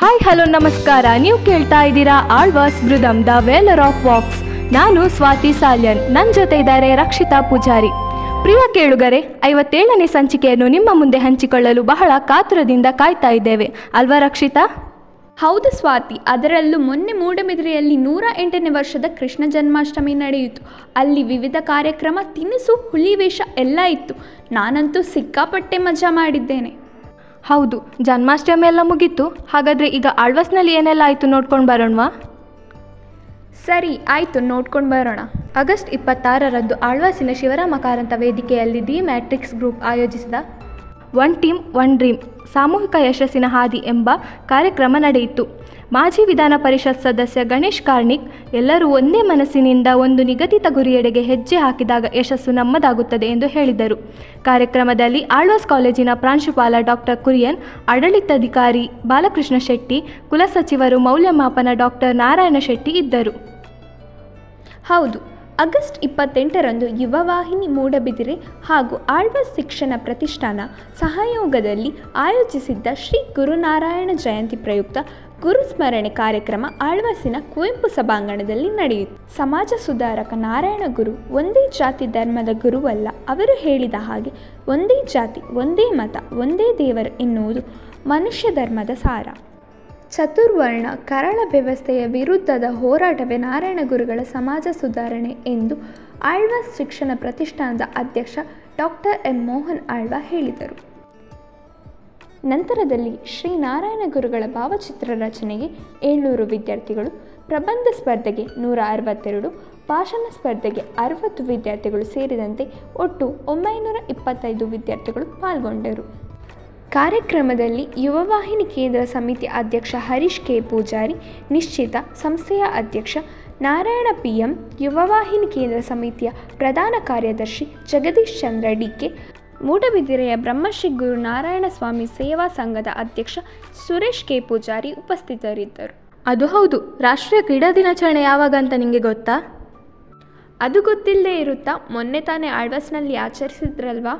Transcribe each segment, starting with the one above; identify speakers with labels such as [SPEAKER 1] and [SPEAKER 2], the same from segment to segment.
[SPEAKER 1] Hi hello ನಮಸ್ಕಾರ. ನೀವು ಕೇಳ್ತಾ ಇದ್ದೀರಾ Alva's ಮೃದಂ the valour of walks. ನಾನು ಸ್ವಾತಿ ಸಾಲ್ಯನ್. ನನ್ನ ಜೊತೆ ಇದ್ದಾರೆ ರಕ್ಷಿತಾ ಪೂಜಾರಿ. ಪ್ರಿಯ ಕೇಳುಗರೆ, 57ನೇ ಸಂಚಿಕೆಯನ್ನು ನಿಮ್ಮ ಮುಂದೆ ಹಂಚಿಕೊಳ್ಳಲು ಬಹಳ ಕಾತುರದಿಂದ ಕಾಯ್ತಾ ಇದ್ದೇವೆ ಅಲ್ವಾ ರಕ್ಷಿತಾ?
[SPEAKER 2] ಹೌದು ಸ್ವಾತಿ, ಅದರಲ್ಲೂ ಮೊನ್ನೆ ಮೂಡಬಿದಿರೆಯಲ್ಲಿ 108ನೇ ವರ್ಷದ ಕೃಷ್ಣ ಜನ್ಮಾಷ್ಟಮಿ ನಡೆಯಿತು. ಅಲ್ಲಿ ವಿವಿಧ ಕಾರ್ಯಕ್ರಮ, ತಿನಿಸು, ಹುಲಿವೇಷ ಎಲ್ಲ ಇತ್ತು. ನಾನಂತೂ ಸಿಕ್ಕಾಪಟ್ಟೆ ಮಜಾ ಮಾಡಿದ್ದೇನೆ.
[SPEAKER 1] ಹೌದು, ಜನ್ಮಾಷ್ಟಮಿ ಎಲ್ಲ ಮುಗೀತು. ಹಾಗಾದರೆ ಈಗ ಆಳ್ವಾಸ್ನಲ್ಲಿ ಏನೆಲ್ಲ ಆಯಿತು ನೋಡ್ಕೊಂಡು ಬರೋಣವಾ?
[SPEAKER 2] ಸರಿ ಆಯಿತು, ನೋಡ್ಕೊಂಡು ಬರೋಣ.
[SPEAKER 1] ಆಗಸ್ಟ್ 26ರಂದು ಆಳ್ವಾಸಿನ ಶಿವರಾಮ ಕಾರಂತ ವೇದಿಕೆಯಲ್ಲಿ ದಿ ಮ್ಯಾಟ್ರಿಕ್ಸ್ ಗ್ರೂಪ್ ಆಯೋಜಿಸಿದ ಒನ್ ಟೀಮ್ ಒನ್ ಡ್ರೀಮ್ ಸಾಮೂಹಿಕ ಯಶಸ್ಸಿನ ಹಾದಿ ಎಂಬ ಕಾರ್ಯಕ್ರಮ ನಡೆಯಿತು. ಮಾಜಿ ವಿಧಾನ ಪರಿಷತ್ ಸದಸ್ಯ ಗಣೇಶ್ ಕಾರ್ಣಿಕ್, ಎಲ್ಲರೂ ಒಂದೇ ಮನಸ್ಸಿನಿಂದ ಒಂದು ನಿಗದಿತ ಗುರಿಯೆಡೆಗೆ ಹೆಜ್ಜೆ ಹಾಕಿದಾಗ ಯಶಸ್ಸು ನಮ್ಮದಾಗುತ್ತದೆ ಎಂದು ಹೇಳಿದರು. ಕಾರ್ಯಕ್ರಮದಲ್ಲಿ ಆಳ್ವಾಸ್ ಕಾಲೇಜಿನ ಪ್ರಾಂಶುಪಾಲ ಡಾಕ್ಟರ್ ಕುರಿಯನ್, ಆಡಳಿತಾಧಿಕಾರಿ ಬಾಲಕೃಷ್ಣ ಶೆಟ್ಟಿ, ಕುಲಸಚಿವರು ಮೌಲ್ಯಮಾಪನ ಡಾಕ್ಟರ್ ನಾರಾಯಣ ಶೆಟ್ಟಿ ಇದ್ದರು.
[SPEAKER 2] ಹೌದು, ಆಗಸ್ಟ್ 28ರಂದು ಯುವವಾಹಿನಿ ಮೂಡಬಿದಿರೆ ಹಾಗೂ ಆಳ್ವಾಸ್ ಶಿಕ್ಷಣ ಪ್ರತಿಷ್ಠಾನ ಸಹಯೋಗದಲ್ಲಿ ಆಯೋಜಿಸಿದ್ದ ಶ್ರೀ ಗುರುನಾರಾಯಣ ಜಯಂತಿ ಪ್ರಯುಕ್ತ ಗುರುಸ್ಮರಣೆ ಕಾರ್ಯಕ್ರಮ ಆಳ್ವಾಸಿನ ಕುವೆಂಪು ಸಭಾಂಗಣದಲ್ಲಿ ನಡೆಯಿತು. ಸಮಾಜ ಸುಧಾರಕ ನಾರಾಯಣ ಗುರು ಒಂದೇ ಜಾತಿ ಧರ್ಮದ ಗುರುವಲ್ಲ. ಅವರು ಹೇಳಿದ ಹಾಗೆ ಒಂದೇ ಜಾತಿ, ಒಂದೇ ಮತ, ಒಂದೇ ದೇವರು ಎನ್ನುವುದು ಮನುಷ್ಯ ಧರ್ಮದ ಸಾರ. ಚತುರ್ವರ್ಣ ಕರಾಳ ವ್ಯವಸ್ಥೆಯ ವಿರುದ್ಧದ ಹೋರಾಟವೇ ನಾರಾಯಣ ಗುರುಗಳ ಸಮಾಜ ಸುಧಾರಣೆ ಎಂದು ಆಳ್ವಾಸ್ ಶಿಕ್ಷಣ ಪ್ರತಿಷ್ಠಾನದ ಅಧ್ಯಕ್ಷ ಡಾಕ್ಟರ್ ಎಂ ಮೋಹನ್ ಆಳ್ವ ಹೇಳಿದರು. ನಂತರದಲ್ಲಿ ಶ್ರೀ ನಾರಾಯಣ ಗುರುಗಳ ಭಾವಚಿತ್ರ ರಚನೆಗೆ 700 ವಿದ್ಯಾರ್ಥಿಗಳು, ಪ್ರಬಂಧ ಸ್ಪರ್ಧೆಗೆ 162, ಭಾಷಣ ಸ್ಪರ್ಧೆಗೆ 60 ವಿದ್ಯಾರ್ಥಿಗಳು ಸೇರಿದಂತೆ ಒಟ್ಟು 925 ವಿದ್ಯಾರ್ಥಿಗಳು ಪಾಲ್ಗೊಂಡರು. ಕಾರ್ಯಕ್ರಮದಲ್ಲಿ ಯುವವಾಹಿನಿ ಕೇಂದ್ರ ಸಮಿತಿ ಅಧ್ಯಕ್ಷ ಹರೀಶ್ ಕೆ ಪೂಜಾರಿ, ನಿಶ್ಚಿತ ಸಂಸ್ಥೆಯ ಅಧ್ಯಕ್ಷ ನಾರಾಯಣ PM, ಯುವವಾಹಿನಿ ಕೇಂದ್ರ ಸಮಿತಿಯ ಪ್ರಧಾನ ಕಾರ್ಯದರ್ಶಿ ಜಗದೀಶ್ ಚಂದ್ರ DK, ಮೂಡಬಿದಿರೆಯ ಬ್ರಹ್ಮಶ್ರೀ ಗುರು ನಾರಾಯಣ ಸ್ವಾಮಿ ಸೇವಾ ಸಂಘದ ಅಧ್ಯಕ್ಷ ಸುರೇಶ್ ಕೆ ಪೂಜಾರಿ ಉಪಸ್ಥಿತರಿದ್ದರು.
[SPEAKER 1] ಅದು ಹೌದು, ರಾಷ್ಟ್ರೀಯ ಕ್ರೀಡಾ ದಿನಾಚರಣೆ ಯಾವಾಗ ಅಂತ ನಿಮಗೆ ಗೊತ್ತಾ?
[SPEAKER 2] ಅದು ಗೊತ್ತಿಲ್ಲದೆ ಇರುತ್ತಾ? ಮೊನ್ನೆ ತಾನೇ ಆಳ್ವಾಸ್ನಲ್ಲಿ ಆಚರಿಸಿದ್ರಲ್ವಾ?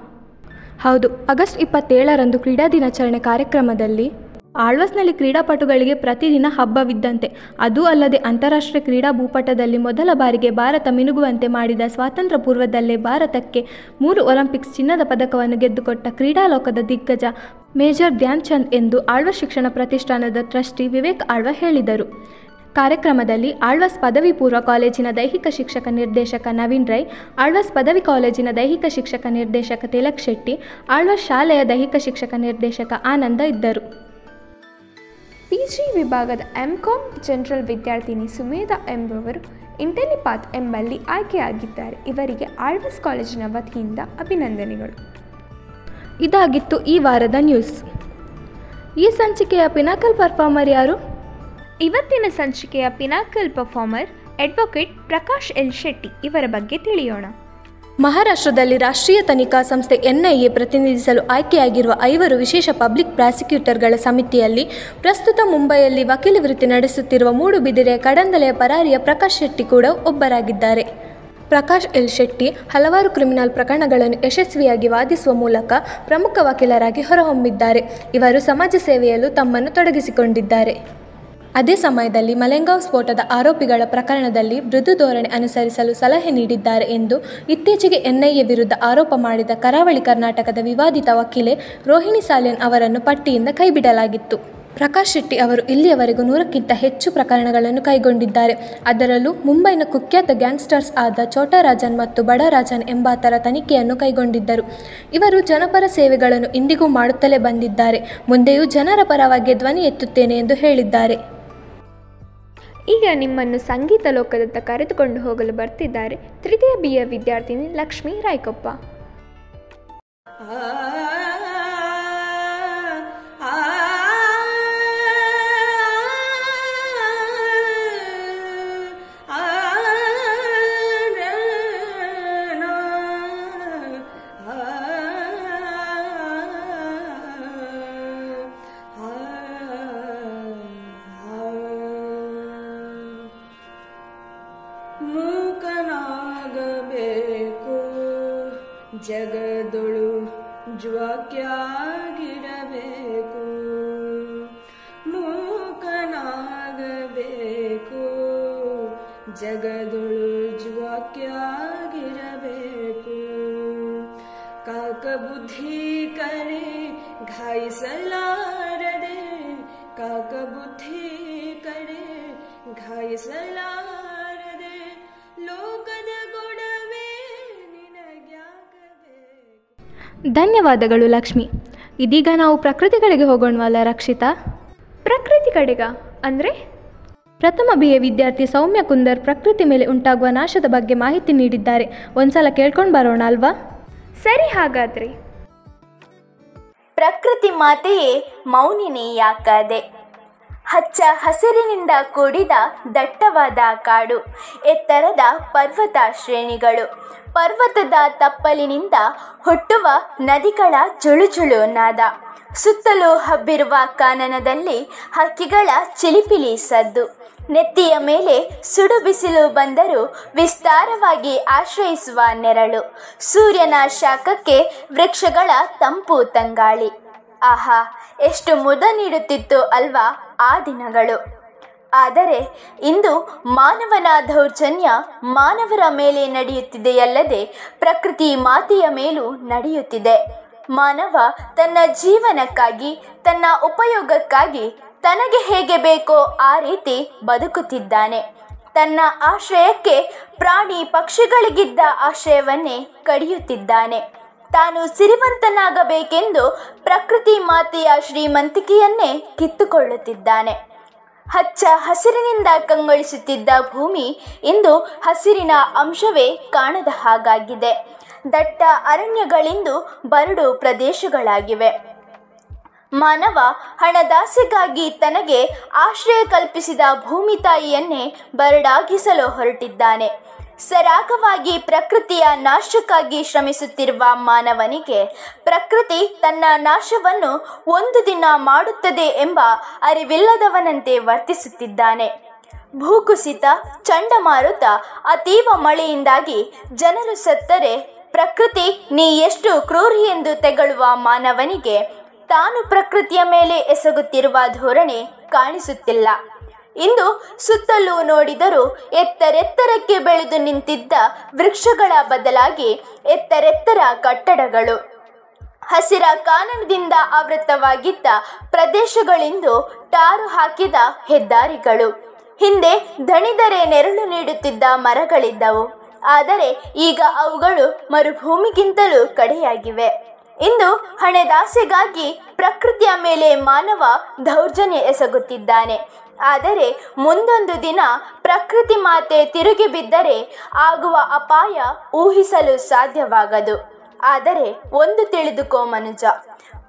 [SPEAKER 1] ಹೌದು, ಆಗಸ್ಟ್ 27ರಂದು ಕ್ರೀಡಾ ದಿನಾಚರಣೆ ಕಾರ್ಯಕ್ರಮದಲ್ಲಿ ಆಳ್ವಾಸ್ನಲ್ಲಿ ಕ್ರೀಡಾಪಟುಗಳಿಗೆ ಪ್ರತಿದಿನ ಹಬ್ಬವಿದ್ದಂತೆ. ಅದೂ ಅಲ್ಲದೆ ಅಂತಾರಾಷ್ಟ್ರೀಯ ಕ್ರೀಡಾ ಭೂಪಟದಲ್ಲಿ ಮೊದಲ ಬಾರಿಗೆ ಭಾರತ ಮಿನುಗುವಂತೆ ಮಾಡಿದ ಸ್ವಾತಂತ್ರ್ಯ ಪೂರ್ವದಲ್ಲೇ ಭಾರತಕ್ಕೆ 3 ಒಲಿಂಪಿಕ್ಸ್ ಚಿನ್ನದ ಪದಕವನ್ನು ಗೆದ್ದುಕೊಟ್ಟ ಕ್ರೀಡಾಲೋಕದ ದಿಗ್ಗಜ ಮೇಜರ್ ಧ್ಯಾನ್ ಚಂದ್ ಎಂದು ಆಳ್ವಾಸ್ ಶಿಕ್ಷಣ ಪ್ರತಿಷ್ಠಾನದ ಟ್ರಸ್ಟಿ ವಿವೇಕ್ ಆಳ್ವ ಹೇಳಿದರು. ಕಾರ್ಯಕ್ರಮದಲ್ಲಿ ಆಳ್ವಾಸ್ ಪದವಿ ಪೂರ್ವ ಕಾಲೇಜಿನ ದೈಹಿಕ ಶಿಕ್ಷಕ ನಿರ್ದೇಶಕ ನವೀನ್ ರೈ, ಆಳ್ವಾಸ್ ಪದವಿ ಕಾಲೇಜಿನ ದೈಹಿಕ ಶಿಕ್ಷಕ ನಿರ್ದೇಶಕ ತಿಲಕ್ ಶೆಟ್ಟಿ, ಆಳ್ವಾಸ್ ಶಾಲೆಯ ದೈಹಿಕ ಶಿಕ್ಷಕ ನಿರ್ದೇಶಕ ಆನಂದ ಇದ್ದರು.
[SPEAKER 2] PG ವಿಭಾಗದ MCom ಜನರಲ್ ವಿದ್ಯಾರ್ಥಿನಿ ಸುಮೇಧಾ ಎಂಬುವರು ಇಂಟೆಲಿಪಾತ್ ಎಂಬಲ್ಲಿ ಆಯ್ಕೆಯಾಗಿದ್ದಾರೆ. ಇವರಿಗೆ ಆಳ್ವಾಸ್ ಕಾಲೇಜಿನ ವತಿಯಿಂದ ಅಭಿನಂದನೆಗಳು.
[SPEAKER 1] ಇದಾಗಿತ್ತು ಈ ವಾರದ ನ್ಯೂಸ್. ಈ ಸಂಚಿಕೆಯ ಪಿನಾಕಲ್ ಪರ್ಫಾರ್ಮರ್ ಯಾರು?
[SPEAKER 2] ಇವತ್ತಿನ ಸಂಚಿಕೆಯ pinnacle performer advocate Prakash L Shetty. ಇವರ ಬಗ್ಗೆ ತಿಳಿಯೋಣ.
[SPEAKER 1] ಮಹಾರಾಷ್ಟ್ರದಲ್ಲಿ ರಾಷ್ಟ್ರೀಯ ತನಿಖಾ ಸಂಸ್ಥೆ NIA ಪ್ರತಿನಿಧಿಸಲು ಆಯ್ಕೆಯಾಗಿರುವ 5 ವಿಶೇಷ ಪಬ್ಲಿಕ್ ಪ್ರಾಸಿಕ್ಯೂಟರ್ಗಳ ಸಮಿತಿಯಲ್ಲಿ ಪ್ರಸ್ತುತ ಮುಂಬೈಯಲ್ಲಿ ವಕೀಲಿ ವೃತ್ತಿ ನಡೆಸುತ್ತಿರುವ ಮೂಡುಬಿದಿರೆಯ ಕಡಂದಲೆಯ ಪರಾರಿಯ ಪ್ರಕಾಶ್ ಶೆಟ್ಟಿ ಕೂಡ ಒಬ್ಬರಾಗಿದ್ದಾರೆ. ಪ್ರಕಾಶ್ ಎಲ್ ಶೆಟ್ಟಿ ಹಲವಾರು ಕ್ರಿಮಿನಲ್ ಪ್ರಕರಣಗಳನ್ನು ಯಶಸ್ವಿಯಾಗಿ ವಾದಿಸುವ ಮೂಲಕ ಪ್ರಮುಖ ವಕೀಲರಾಗಿ ಹೊರಹೊಮ್ಮಿದ್ದಾರೆ. ಇವರು ಸಮಾಜ ಸೇವೆಯಲ್ಲೂ ತಮ್ಮನ್ನು ತೊಡಗಿಸಿಕೊಂಡಿದ್ದಾರೆ. ಅದೇ ಸಮಯದಲ್ಲಿ ಮಲೆಂಗಾವ್ ಸ್ಫೋಟದ ಆರೋಪಿಗಳ ಪ್ರಕರಣದಲ್ಲಿ ಮೃದು ಧೋರಣೆ ಅನುಸರಿಸಲು ಸಲಹೆ ನೀಡಿದ್ದಾರೆ ಎಂದು ಇತ್ತೀಚೆಗೆ NIA ವಿರುದ್ಧ ಆರೋಪ ಮಾಡಿದ ಕರಾವಳಿ ಕರ್ನಾಟಕದ ವಿವಾದಿತ ವಕೀಲೆ ರೋಹಿಣಿ ಸಾಲ್ಯನ್ ಅವರನ್ನು ಪಟ್ಟಿಯಿಂದ ಕೈಬಿಡಲಾಗಿತ್ತು. ಪ್ರಕಾಶ್ ಶೆಟ್ಟಿ ಅವರು ಇಲ್ಲಿಯವರೆಗೂ 100ಕ್ಕಿಂತ ಹೆಚ್ಚು ಪ್ರಕರಣಗಳನ್ನು ಕೈಗೊಂಡಿದ್ದಾರೆ. ಅದರಲ್ಲೂ ಮುಂಬೈನ ಕುಖ್ಯಾತ ಗ್ಯಾಂಗ್ಸ್ಟರ್ಸ್ ಆದ ಛೋಟಾ ರಾಜನ್ ಮತ್ತು ಬಡಾ ರಾಜನ್ ಎಂಬಾತರ ತನಿಖೆಯನ್ನು ಕೈಗೊಂಡಿದ್ದರು. ಇವರು ಜನಪರ ಸೇವೆಗಳನ್ನು ಇಂದಿಗೂ ಮಾಡುತ್ತಲೇ ಬಂದಿದ್ದಾರೆ. ಮುಂದೆಯೂ ಜನರ ಪರವಾಗಿ ಧ್ವನಿ ಎತ್ತುತ್ತೇನೆ ಎಂದು ಹೇಳಿದ್ದಾರೆ.
[SPEAKER 2] ಈಗ ನಿಮ್ಮನ್ನು ಸಂಗೀತ ಲೋಕದತ್ತ ಕರೆದುಕೊಂಡು ಹೋಗಲು ಬರ್ತಿದ್ದಾರೆ ತೃತೀಯ BA ವಿದ್ಯಾರ್ಥಿನಿ ಲಕ್ಷ್ಮೀ ರಾಯ್ಕೊಪ್ಪ.
[SPEAKER 3] ಮೂಕನಾಗಬೇಕು ಜಗದೊಳು ಜ್ವಾಕ್ಯಾಗಿರಬೇಕು ಮೂಕ ಜಗದೊಳು ಜ್ವಾಕ್ಯಾಗಿರಬೇಕು. ಕಾಕ ಬುದ್ಧಿ ಕರೆ ಘಾಯಿಸಲಾರದೆ, ಕಾಕ ಬುದ್ಧಿ ಕರೆ ಘಾಯಿಸಲಾರದೆ, ಲೋಕದ ಗೊಡವೆ ನಿನಗ್ಯಾಕಬೇಕು.
[SPEAKER 1] ಧನ್ಯವಾದಗಳು ಲಕ್ಷ್ಮಿ. ಇದೀಗ ನಾವು ಪ್ರಕೃತಿ ಕಡೆಗೆ ಹೋಗೋಣವಲ್ಲ ರಕ್ಷಿತಾ?
[SPEAKER 2] ಪ್ರಕೃತಿ ಕಡೆಗ ಅಂದರೆ?
[SPEAKER 1] ಪ್ರಥಮ BA ವಿದ್ಯಾರ್ಥಿ ಸೌಮ್ಯ ಕುಂದರ್ ಪ್ರಕೃತಿ ಮೇಲೆ ಉಂಟಾಗುವ ನಾಶದ ಬಗ್ಗೆ ಮಾಹಿತಿ ನೀಡಿದ್ದಾರೆ. ಒಂದ್ಸಲ ಕೇಳ್ಕೊಂಡು ಬರೋಣ ಅಲ್ವಾ?
[SPEAKER 2] ಸರಿ, ಹಾಗಾದರೆ.
[SPEAKER 4] ಪ್ರಕೃತಿ ಮಾತೆಯೇ ಮೌನಿನಿ ಯಾಕಾದೆ. ಹಚ್ಚ ಹಸಿರಿನಿಂದ ಕೂಡಿದ ದಟ್ಟವಾದ ಕಾಡು, ಎತ್ತರದ ಪರ್ವತ ಶ್ರೇಣಿಗಳು, ಪರ್ವತದ ತಪ್ಪಲಿನಿಂದ ಹುಟ್ಟುವ ನದಿಗಳ ಜುಳುಜುಳು ನಾದ, ಸುತ್ತಲೂ ಹಬ್ಬಿರುವ ಕಾನನದಲ್ಲಿ ಹಕ್ಕಿಗಳ ಚಿಲಿಪಿಲಿ ಸದ್ದು, ನೆತ್ತಿಯ ಮೇಲೆ ಸುಡು ಬಿಸಿಲು ಬಂದರೂ ವಿಸ್ತಾರವಾಗಿ ಆಶ್ರಯಿಸುವ ನೆರಳು, ಸೂರ್ಯನ ಶಾಖಕ್ಕೆ ವೃಕ್ಷಗಳ ತಂಪು ತಂಗಾಳಿ. ಆಹಾ, ಎಷ್ಟು ಮುದ ನೀಡುತ್ತಿತ್ತು ಅಲ್ವಾ ಆ ದಿನಗಳು. ಆದರೆ ಇಂದು ಮಾನವನ ದೌರ್ಜನ್ಯ ಮಾನವರ ಮೇಲೆ ನಡೆಯುತ್ತಿದೆಯಲ್ಲದೆ ಪ್ರಕೃತಿ ಮಾತೆಯ ಮೇಲೂ ನಡೆಯುತ್ತಿದೆ. ಮಾನವ ತನ್ನ ಜೀವನಕ್ಕಾಗಿ, ತನ್ನ ಉಪಯೋಗಕ್ಕಾಗಿ ತನಗೆ ಹೇಗೆ ಬೇಕೋ ಆ ರೀತಿ ಬದುಕುತ್ತಿದ್ದಾನೆ. ತನ್ನ ಆಶ್ರಯಕ್ಕೆ ಪ್ರಾಣಿ ಪಕ್ಷಿಗಳಿಗಿದ್ದ ಆಶ್ರಯವನ್ನೇ ಕಡಿಯುತ್ತಿದ್ದಾನೆ. ತಾನು ಸಿರಿವಂತನಾಗಬೇಕೆಂದು ಪ್ರಕೃತಿ ಮಾತೆಯ ಶ್ರೀಮಂತಿಕೆಯನ್ನೇ ಕಿತ್ತುಕೊಳ್ಳುತ್ತಿದ್ದಾನೆ. ಹಚ್ಚ ಹಸಿರಿನಿಂದ ಕಂಗೊಳಿಸುತ್ತಿದ್ದ ಭೂಮಿ ಇಂದು ಹಸಿರಿನ ಅಂಶವೇ ಕಾಣದ ಹಾಗಾಗಿದೆ. ದಟ್ಟ ಅರಣ್ಯಗಳಿಂದು ಬರಡು ಪ್ರದೇಶಗಳಾಗಿವೆ. ಮಾನವ ಹಣದಾಸೆಗಾಗಿ ತನಗೆ ಆಶ್ರಯ ಕಲ್ಪಿಸಿದ ಭೂಮಿ ತಾಯಿಯನ್ನೇ ಬರಡಾಗಿಸಲು ಹೊರಟಿದ್ದಾನೆ. ಸರಾಗವಾಗಿ ಪ್ರಕೃತಿಯ ನಾಶಕ್ಕಾಗಿ ಶ್ರಮಿಸುತ್ತಿರುವ ಮಾನವನಿಗೆ ಪ್ರಕೃತಿ ತನ್ನ ನಾಶವನ್ನು ಒಂದು ದಿನ ಮಾಡುತ್ತದೆ ಎಂಬ ಅರಿವಿಲ್ಲದವನಂತೆ ವರ್ತಿಸುತ್ತಿದ್ದಾನೆ. ಭೂಕುಸಿತ, ಚಂಡಮಾರುತ, ಅತೀವ ಮಳೆಯಿಂದಾಗಿ ಜನರು ಸತ್ತರೆ ಪ್ರಕೃತಿ ನೀ ಎಷ್ಟು ಕ್ರೂರಿ ಎಂದು ತೆಗಳುವ ಮಾನವನಿಗೆ ತಾನು ಪ್ರಕೃತಿಯ ಮೇಲೆ ಎಸಗುತ್ತಿರುವ ಧೋರಣೆ ಕಾಣಿಸುತ್ತಿಲ್ಲ. ಇಂದು ಸುತ್ತಲೂ ನೋಡಿದರೂ ಎತ್ತರೆತ್ತರಕ್ಕೆ ಬೆಳೆದು ನಿಂತಿದ್ದ ವೃಕ್ಷಗಳ ಬದಲಾಗಿ ಎತ್ತರೆತ್ತರ ಕಟ್ಟಡಗಳು, ಹಸಿರ ಕಾನನದಿಂದ ಆವೃತವಾಗಿದ್ದ ಪ್ರದೇಶಗಳಿಂದು ಟಾರು ಹಾಕಿದ ಹೆದ್ದಾರಿಗಳು, ಹಿಂದೆ ದಣಿದರೆ ನೆರಳು ನೀಡುತ್ತಿದ್ದ ಮರಗಳಿದ್ದವು. ಆದರೆ ಈಗ ಅವುಗಳು ಮರುಭೂಮಿಗಿಂತಲೂ ಕಡೆಯಾಗಿವೆ. ಇಂದು ಹಣದಾಸೆಗಾಗಿ ಪ್ರಕೃತಿಯ ಮೇಲೆ ಮಾನವ ದೌರ್ಜನ್ಯ ಎಸಗುತ್ತಿದ್ದಾನೆ. ಆದರೆ ಮುಂದೊಂದು ದಿನ ಪ್ರಕೃತಿ ಮಾತೆ ತಿರುಗಿ ಬಿದ್ದರೆ ಆಗುವ ಅಪಾಯ ಊಹಿಸಲು ಸಾಧ್ಯವಾಗದು. ಆದರೆ ಒಂದು ತಿಳಿದುಕೋ ಮನುಜ,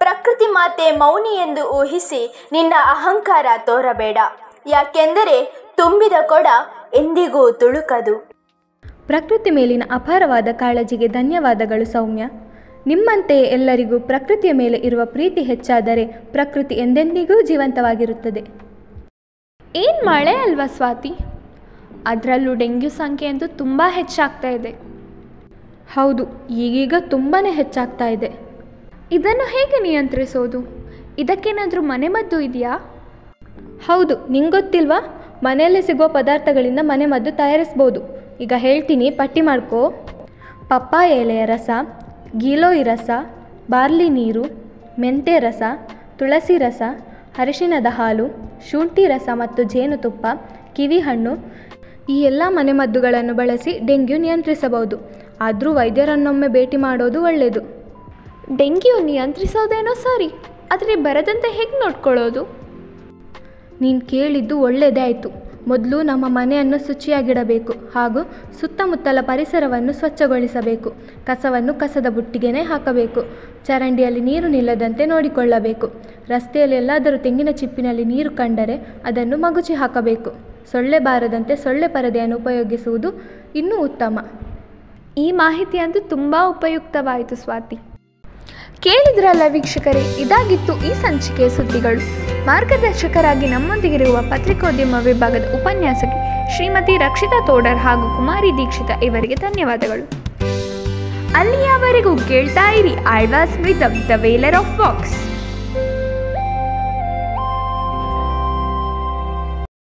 [SPEAKER 4] ಪ್ರಕೃತಿ ಮಾತೆ ಮೌನಿ ಎಂದು ಊಹಿಸಿ ನಿನ್ನ ಅಹಂಕಾರ ತೋರಬೇಡ. ಯಾಕೆಂದರೆ ತುಂಬಿದ ಕೊಡ ಎಂದಿಗೂ ತುಳುಕದು.
[SPEAKER 1] ಪ್ರಕೃತಿ ಮೇಲಿನ ಅಪಾರವಾದ ಕಾಳಜಿಗೆ ಧನ್ಯವಾದಗಳು ಸೌಮ್ಯ. ನಿಮ್ಮಂತೆಯೇ ಎಲ್ಲರಿಗೂ ಪ್ರಕೃತಿಯ ಮೇಲೆ ಇರುವ ಪ್ರೀತಿ ಹೆಚ್ಚಾದರೆ ಪ್ರಕೃತಿ ಎಂದೆಂದಿಗೂ ಜೀವಂತವಾಗಿರುತ್ತದೆ.
[SPEAKER 2] ಏನು ಮಳೆ ಅಲ್ವಾ ಸ್ವಾತಿ? ಅದರಲ್ಲೂ ಡೆಂಗ್ಯೂ ಸಂಖ್ಯೆ ಅಂತೂ ತುಂಬ ಹೆಚ್ಚಾಗ್ತಾ ಇದೆ.
[SPEAKER 1] ಹೌದು, ಈಗೀಗ ತುಂಬಾ ಹೆಚ್ಚಾಗ್ತಾ ಇದೆ.
[SPEAKER 2] ಇದನ್ನು ಹೇಗೆ ನಿಯಂತ್ರಿಸೋದು? ಇದಕ್ಕೇನಾದರೂ ಮನೆಮದ್ದು ಇದೆಯಾ?
[SPEAKER 1] ಹೌದು, ನಿಂಗೆ ಗೊತ್ತಿಲ್ವಾ? ಮನೆಯಲ್ಲೇ ಸಿಗುವ ಪದಾರ್ಥಗಳಿಂದ ಮನೆಮದ್ದು ತಯಾರಿಸ್ಬೋದು. ಈಗ ಹೇಳ್ತೀನಿ, ಪಟ್ಟಿ ಮಾಡ್ಕೋ. ಪಪ್ಪಾಯ ಎಲೆಯ ರಸ, ಗೀಲೋಯಿ ರಸ, ಬಾರ್ಲಿ ನೀರು, ಮೆಂತೆ ರಸ, ತುಳಸಿ ರಸ, ಅರಿಶಿಣದ ಹಾಲು, ಶುಂಠಿ ರಸ ಮತ್ತು ಜೇನುತುಪ್ಪ, ಕಿವಿ ಹಣ್ಣು, ಈ ಎಲ್ಲ ಮನೆಮದ್ದುಗಳನ್ನು ಬಳಸಿ ಡೆಂಗ್ಯೂ ನಿಯಂತ್ರಿಸಬಹುದು. ಆದರೂ ವೈದ್ಯರನ್ನೊಮ್ಮೆ ಭೇಟಿ ಮಾಡೋದು ಒಳ್ಳೆಯದು.
[SPEAKER 2] ಡೆಂಗ್ಯೂ ನಿಯಂತ್ರಿಸೋದೇನೋ ಸರಿ, ಆದರೆ ಬರದಂತೆ ಹೇಗೆ ನೋಡ್ಕೊಳ್ಳೋದು?
[SPEAKER 1] ನೀನು ಕೇಳಿದ್ದು ಒಳ್ಳೆಯದೇ ಆಯಿತು. ಮೊದಲು ನಮ್ಮ ಮನೆಯನ್ನು ಶುಚಿಯಾಗಿಡಬೇಕು ಹಾಗೂ ಸುತ್ತಮುತ್ತಲ ಪರಿಸರವನ್ನು ಸ್ವಚ್ಛಗೊಳಿಸಬೇಕು. ಕಸವನ್ನು ಕಸದ ಬುಟ್ಟಿಗೆನೇ ಹಾಕಬೇಕು. ಚರಂಡಿಯಲ್ಲಿ ನೀರು ನಿಲ್ಲದಂತೆ ನೋಡಿಕೊಳ್ಳಬೇಕು. ರಸ್ತೆಯಲ್ಲಿ ಎಲ್ಲಾದರೂ ತೆಂಗಿನ ಚಿಪ್ಪಿನಲ್ಲಿ ನೀರು ಕಂಡರೆ ಅದನ್ನು ಮಗುಚಿ ಹಾಕಬೇಕು. ಸೊಳ್ಳೆ ಬಾರದಂತೆ ಸೊಳ್ಳೆ ಪರದೆಯನ್ನು ಉಪಯೋಗಿಸುವುದು ಇನ್ನೂ ಉತ್ತಮ.
[SPEAKER 2] ಈ ಮಾಹಿತಿ ಅಂತೂ ತುಂಬ ಉಪಯುಕ್ತವಾಯಿತು ಸ್ವಾತಿ. ಕೇಳಿದ್ರಲ್ಲ ವೀಕ್ಷಕರೇ, ಇದಾಗಿತ್ತು ಈ ಸಂಚಿಕೆಯ ಸುದ್ದಿಗಳು. ಮಾರ್ಗದರ್ಶಕರಾಗಿ ನಮ್ಮೊಂದಿಗಿರುವ ಪತ್ರಿಕೋದ್ಯಮ ವಿಭಾಗದ ಉಪನ್ಯಾಸಕಿ ಶ್ರೀಮತಿ ರಕ್ಷಿತಾ ತೋಡರ್ ಹಾಗೂ ಕುಮಾರಿ ದೀಕ್ಷಿತ ಇವರಿಗೆ ಧನ್ಯವಾದಗಳು. ಅಲ್ಲಿಯವರೆಗೂ ಕೇಳ್ತಾ ಇರಿ Alva's rhythm, the valour of walks.